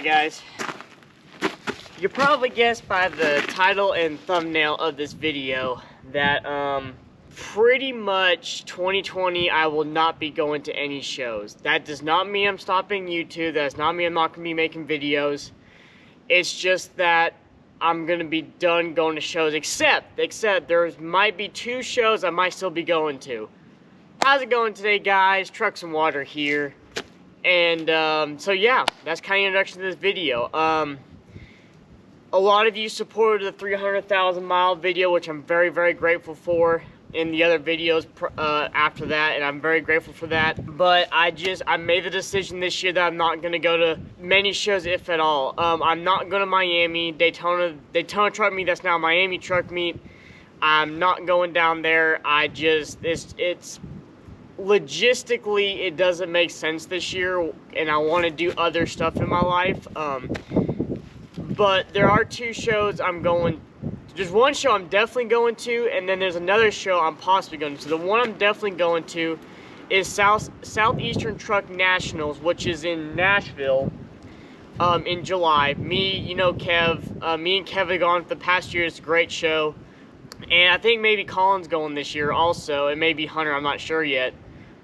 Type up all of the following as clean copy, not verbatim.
Alright guys, you probably guessed by the title and thumbnail of this video that pretty much 2020 I will not be going to any shows. That does not mean I'm stopping YouTube, that does not mean I'm not going to be making videos. It's just that I'm going to be done going to shows, except there might be 2 shows I might still be going to. How's it going today guys? Trucks and Water here. And so yeah, that's kind of introduction to this video. A lot of you supported the 300,000 mile video, which I'm very, very grateful for, in the other videos after that, and I'm very grateful for that. But I made the decision this year that I'm not going to go to many shows, if at all. I'm not going to Miami. Daytona Truck Meet, that's now Miami Truck Meet. I'm not going down there. It's logistically, it doesn't make sense this year, and I want to do other stuff in my life. But there are 2 shows I'm going. There's one show I'm definitely going to, and then there's another show I'm possibly going to. The one I'm definitely going to is Southeastern Truck Nationals, which is in Nashville, in July. Me and Kev have gone for the past year. It's a great show. And I think maybe Colin's going this year also, and maybe Hunter, I'm not sure yet.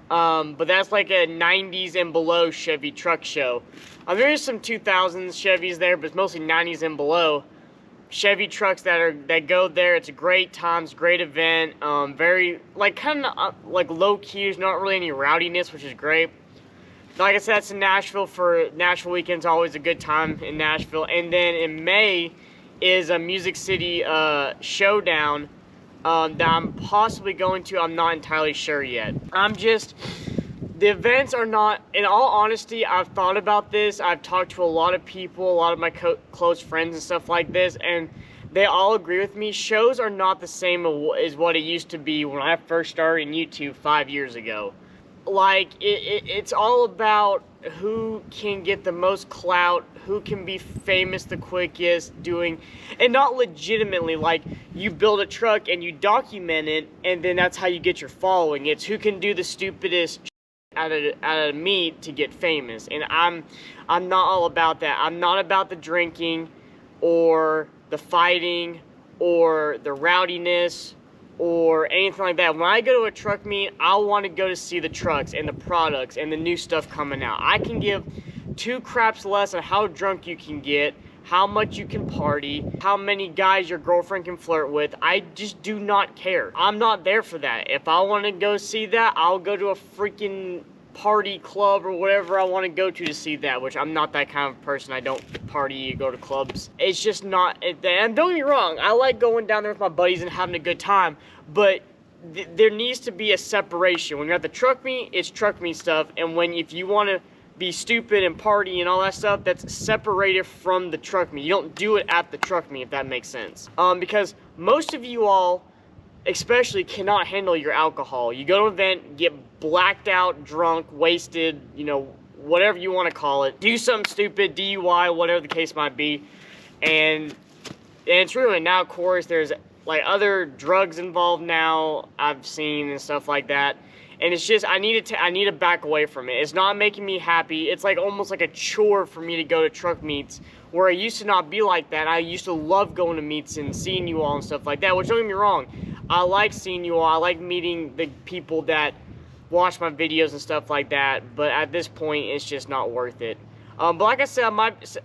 But that's like a 90s and below Chevy truck show. There is some 2000s Chevys there, but it's mostly 90s and below Chevy trucks that go there. It's a great time, it's a great event. Very kind of low key. There's not really any rowdiness, which is great. Like I said, it's in Nashville. For Nashville weekend's always a good time in Nashville. And then in May is a Music City showdown that I'm possibly going to. I'm not entirely sure yet. The events are not, in all honesty, I've thought about this. I've talked to a lot of people, a lot of my close friends and stuff like this, and they all agree with me. Shows are not the same as what it used to be when I first started in YouTube 5 years ago. It's all about who can get the most clout, who can be famous the quickest, and not legitimately, like, you build a truck and you document it, and then that's how you get your following. It's who can do the stupidest at a meet to get famous. And I'm not all about that. I'm not about the drinking or the fighting or the rowdiness or anything like that. When I go to a truck meet, I want to go to see the trucks and the products and the new stuff coming out. I can give 2 craps less on how drunk you can get, how much you can party, how many guys your girlfriend can flirt with. I just do not care. I'm not there for that. If I want to go see that, I'll go to a freaking party club or whatever I want to go to see that, which I'm not that kind of person. I don't party, go to clubs. It's just not, and don't get me wrong, I like going down there with my buddies and having a good time, but there needs to be a separation. When you're at the truck meet, it's truck meet stuff, and if you want to be stupid and party and all that stuff, that's separated from the truck meet. You don't do it at the truck meet, if that makes sense. Because most of you all, especially, cannot handle your alcohol. You go to an event, get blacked out, drunk, wasted, whatever you want to call it. Do something stupid, DUI, whatever the case might be, and it's ruined. Now, of course, there's other drugs involved now, I've seen, and stuff like that. And it's just, I need to back away from it. It's not making me happy. It's almost like a chore for me to go to truck meets, where I used to not be like that. I used to love going to meets and seeing you all and stuff like that, which, don't get me wrong, I like seeing you all. I like meeting the people that watch my videos and stuff like that, but at this point, it's just not worth it. But like I said,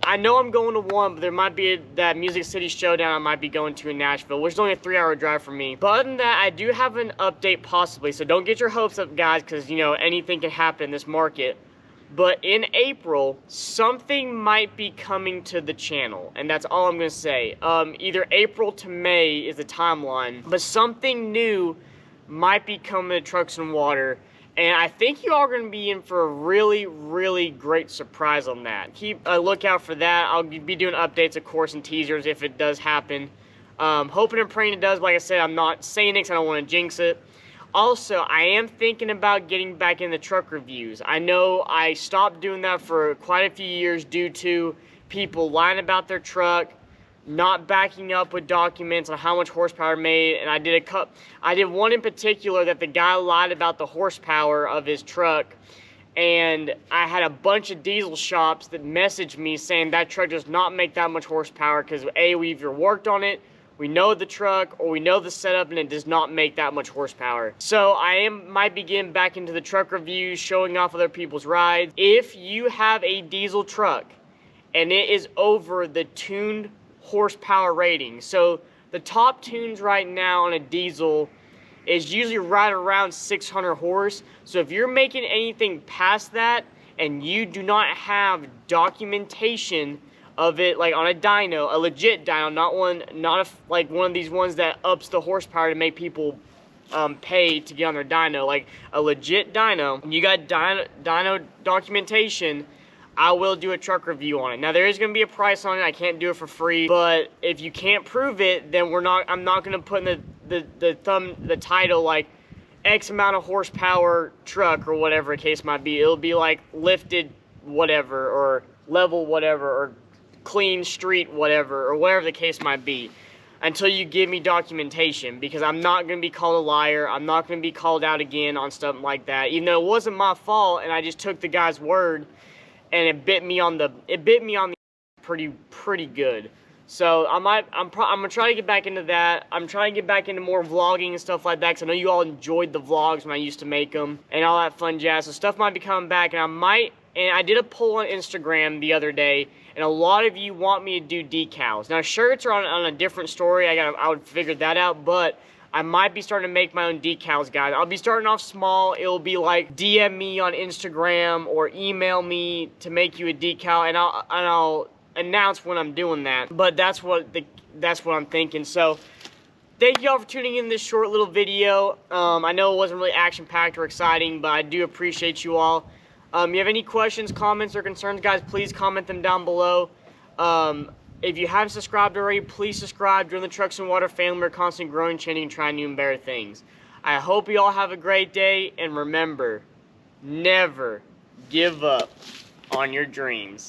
I know I'm going to one, but there might be that Music City showdown I might be going to in Nashville, which is only a 3-hour drive for me. But other than that, I do have an update possibly, so don't get your hopes up, guys, because, anything can happen in this market. But in April, something might be coming to the channel, and that's all I'm going to say. Either April to May is the timeline, but something new might be coming to Trucks and Water. And I think you all are going to be in for a really, really great surprise on that. Keep a lookout for that. I'll be doing updates, of course, and teasers if it does happen. Hoping and praying it does. Like I said, I'm not saying it because I don't want to jinx it. Also, I am thinking about getting back into truck reviews. I know I stopped doing that for quite a few years due to people lying about their truck, not backing up with documents on how much horsepower made, and I did one in particular that the guy lied about the horsepower of his truck, and I had a bunch of diesel shops that messaged me saying that truck does not make that much horsepower because A, we've either worked on it, we know the truck, or we know the setup, and it does not make that much horsepower. So I might be getting back into the truck reviews, showing off other people's rides. If you have a diesel truck and it is over the tuned horsepower rating, so the top tunes right now on a diesel is usually right around 600 horse. So if you're making anything past that and you do not have documentation of it, like on a dyno, a legit dyno, like one of these ones that ups the horsepower to make people pay to get on their dyno, like a legit dyno, and you got dyno documentation, I will do a truck review on it. Now there is going to be a price on it. I can't do it for free, but if you can't prove it, then I'm not going to put in the title like X amount of horsepower truck or whatever the case might be. It'll be like lifted whatever, or level whatever, or clean street whatever, or whatever the case might be, until you give me documentation, because I'm not going to be called a liar. I'm not going to be called out again on stuff like that, even though it wasn't my fault and I just took the guy's word, and it bit me on the pretty good. So I'm gonna try to get back into that. I'm trying to get back into more vlogging and stuff like that, because I know you all enjoyed the vlogs when I used to make them and all that fun jazz. So stuff might be coming back, and I did a poll on Instagram the other day, and a lot of you want me to do decals. Now shirts are on a different story. I would figure that out, but I might be starting to make my own decals, guys. I'll be starting off small. It'll be like DM me on Instagram or email me to make you a decal, and I'll announce when I'm doing that. But that's what I'm thinking. So thank you all for tuning in this short little video. I know it wasn't really action-packed or exciting, but I do appreciate you all. You have any questions, comments, or concerns, guys, please comment them down below. If you haven't subscribed already, please subscribe. Join the Trucks and Water family. We're constantly growing, changing, and trying new and better things. I hope you all have a great day, and remember, never give up on your dreams.